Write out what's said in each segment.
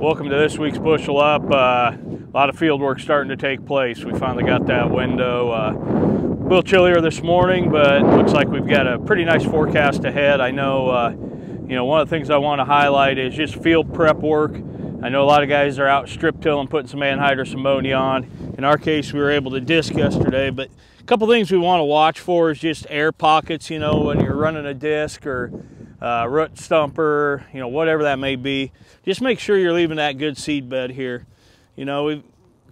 Welcome to this week's Bushel Up. A lot of field work starting to take place. We finally got that window. A little chillier this morning, but it looks like we've got a pretty nice forecast ahead. I know, one of the things I want to highlight is just field prep work. I know a lot of guys are out strip tilling, putting some anhydrous ammonia on. In our case, we were able to disc yesterday, but a couple things we want to watch for is just air pockets, when you're running a disc or root stumper, whatever that may be. Just make sure you're leaving that good seed bed here. We've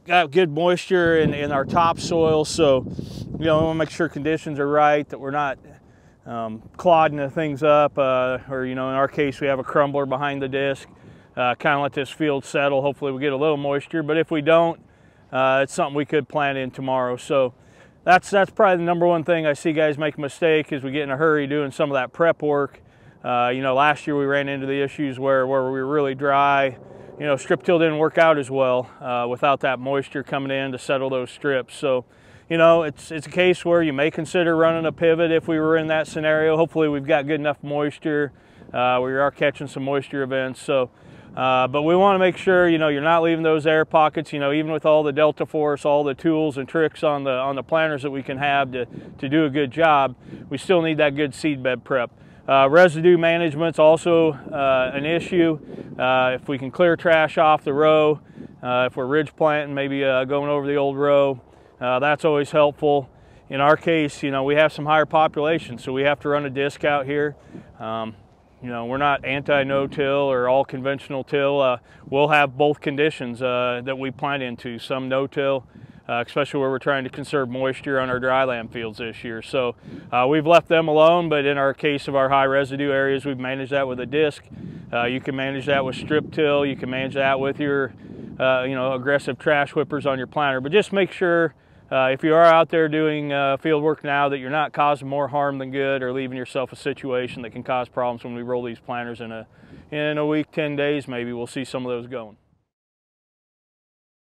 got good moisture in our topsoil, so we want to make sure conditions are right, that we're not clodding the things up, or in our case we have a crumbler behind the disc. Kind of let this field settle. Hopefully we get a little moisture, but if we don't, it's something we could plant in tomorrow. So that's probably the number one thing I see guys make a mistake, is we get in a hurry doing some of that prep work. Last year we ran into the issues where we were really dry. Strip till didn't work out as well without that moisture coming in to settle those strips. So, it's a case where you may consider running a pivot if we were in that scenario. Hopefully we've got good enough moisture. We are catching some moisture events. So, but we want to make sure, you're not leaving those air pockets. Even with all the Delta Force, all the tools and tricks on the planters that we can have to do a good job, we still need that good seed bed prep. Residue management's also an issue. If we can clear trash off the row, if we're ridge planting, maybe going over the old row, that's always helpful. In our case, we have some higher populations, so we have to run a disc out here. We're not anti-no-till or all conventional till. We'll have both conditions that we plant into, some no-till, especially where we're trying to conserve moisture on our dryland fields this year. So we've left them alone, but in our case of our high residue areas, we've managed that with a disc. You can manage that with strip till. You can manage that with your aggressive trash whippers on your planter. But just make sure if you are out there doing field work now, that you're not causing more harm than good, or leaving yourself a situation that can cause problems when we roll these planters in a week, 10 days maybe. We'll see some of those going.